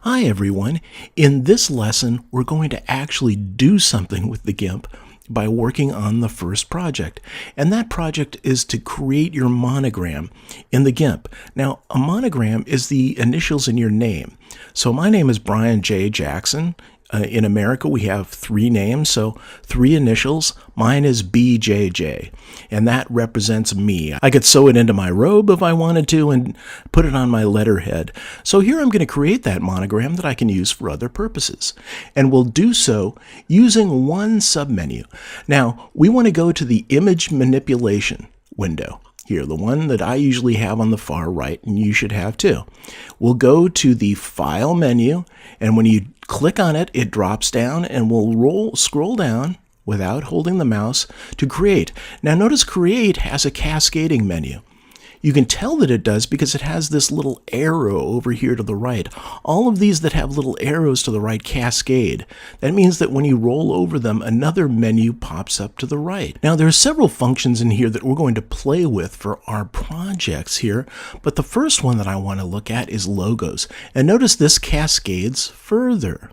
Hi everyone. In this lesson, we're going to actually do something with the GIMP by working on the first project. And that project is to create your monogram in the GIMP. Now, a monogram is the initials in your name. So my name is Brian J. Jackson. In America, we have 3 names, so 3 initials. Mine is BJJ, and that represents me. I could sew it into my robe if I wanted to and put it on my letterhead. So here I'm going to create that monogram that I can use for other purposes. And we'll do so using one submenu. Now, we want to go to the image manipulation window. Here, the one that I usually have on the far right, and you should have too. We'll go to the File menu, and when you click on it, it drops down, and we'll scroll down without holding the mouse to Create. Now notice Create has a cascading menu. You can tell that it does because it has this little arrow over here to the right. All of these that have little arrows to the right cascade. That means that when you roll over them, another menu pops up to the right. Now, there are several functions in here that we're going to play with for our projects here, but the first one that I want to look at is logos. And notice this cascades further.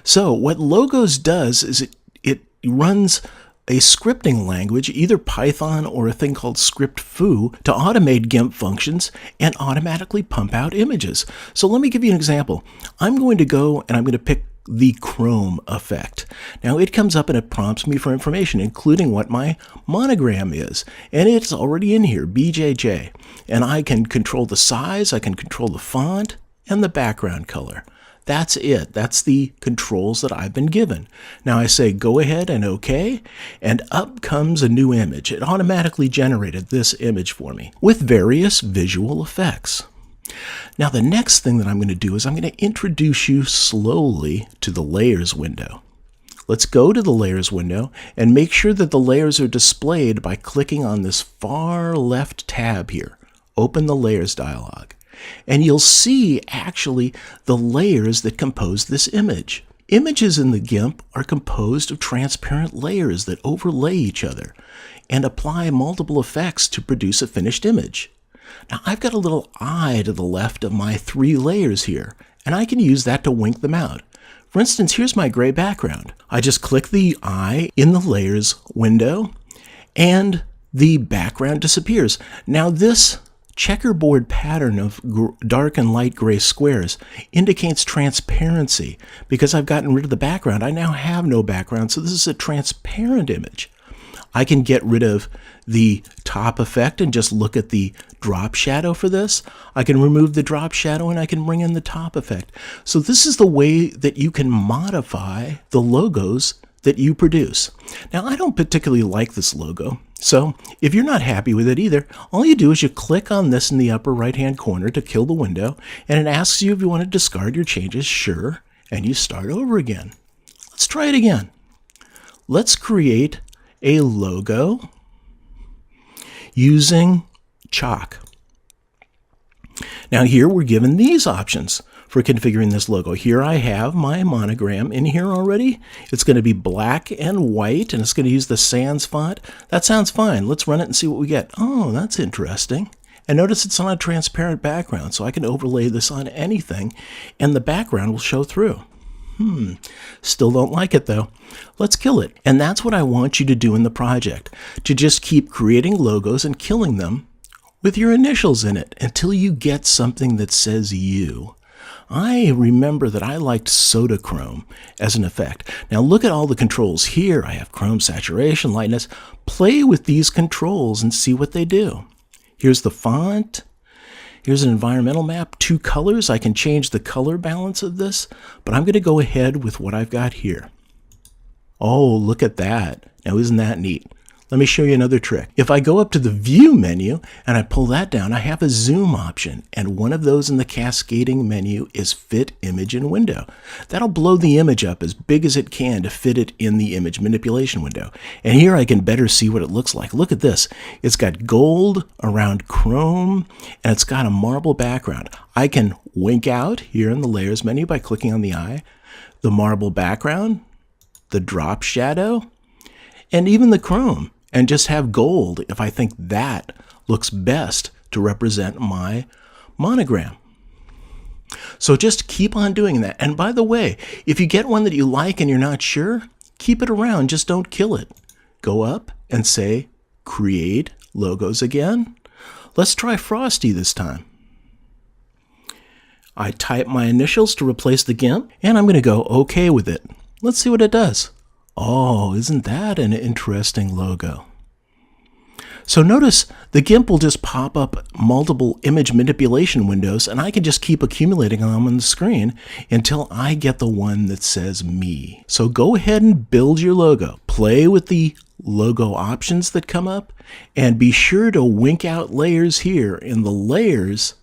So what logos does is it runs a scripting language, either Python or a thing called script-foo, to automate GIMP functions and automatically pump out images. So let me give you an example. I'm going to go and I'm going to pick the Chrome effect. Now it comes up and it prompts me for information, including what my monogram is. And it's already in here, BJJ. And I can control the size, I can control the font, and the background color. That's it. That's the controls that I've been given. Now I say go ahead and OK, and up comes a new image. It automatically generated this image for me with various visual effects. Now the next thing that I'm going to do is I'm going to introduce you slowly to the Layers window. Let's go to the Layers window and make sure that the layers are displayed by clicking on this far left tab here. Open the Layers dialog. And you'll see actually the layers that compose this image. Images in the GIMP are composed of transparent layers that overlay each other and apply multiple effects to produce a finished image. Now I've got a little eye to the left of my 3 layers here, and I can use that to wink them out. For instance, here's my gray background. I just click the eye in the Layers window, and the background disappears. Now this checkerboard pattern of dark and light gray squares indicates transparency. Because I've gotten rid of the background, I now have no background, so this is a transparent image. I can get rid of the top effect and just look at the drop shadow for this. I can remove the drop shadow and I can bring in the top effect. So this is the way that you can modify the logos that you produce. Now, I don't particularly like this logo, so if you're not happy with it either, all you do is you click on this in the upper right-hand corner to kill the window, and it asks you if you want to discard your changes. Sure, and you start over again. Let's try it again. Let's create a logo using Chalk. Now here we're given these options for configuring this logo. Here I have my monogram in here already. It's going to be black and white, and it's going to use the sans font. That sounds fine. Let's run it and see what we get. Oh, that's interesting. And notice it's on a transparent background, so I can overlay this on anything, and the background will show through. Still don't like it though. Let's kill it. And that's what I want you to do in the project, to just keep creating logos and killing them with your initials in it until you get something that says you. I remember that I liked Sodachrome as an effect. Now look at all the controls here. I have chrome, saturation, lightness. Play with these controls and see what they do. Here's the font. Here's an environmental map, 2 colors. I can change the color balance of this, but I'm going to go ahead with what I've got here. Oh, look at that. Now isn't that neat? Let me show you another trick. If I go up to the View menu and I pull that down, I have a zoom option, and one of those in the cascading menu is Fit Image in Window. That'll blow the image up as big as it can to fit it in the image manipulation window. And here I can better see what it looks like. Look at this. It's got gold around chrome, and it's got a marble background. I can wink out here in the Layers menu by clicking on the eye, the marble background, the drop shadow, and even the chrome, and just have gold if I think that looks best to represent my monogram. So just keep on doing that. And by the way, if you get one that you like and you're not sure, keep it around. Just don't kill it. Go up and say, create logos again. Let's try Frosty this time. I type my initials to replace the GIMP, and I'm going to go OK with it. Let's see what it does. Oh, isn't that an interesting logo? So notice the GIMP will just pop up multiple image manipulation windows, and I can just keep accumulating them on the screen until I get the one that says me. So go ahead and build your logo. Play with the logo options that come up, and be sure to wink out layers here in the layers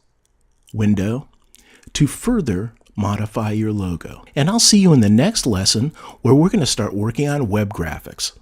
window to further modify your logo. And I'll see you in the next lesson where we're going to start working on web graphics.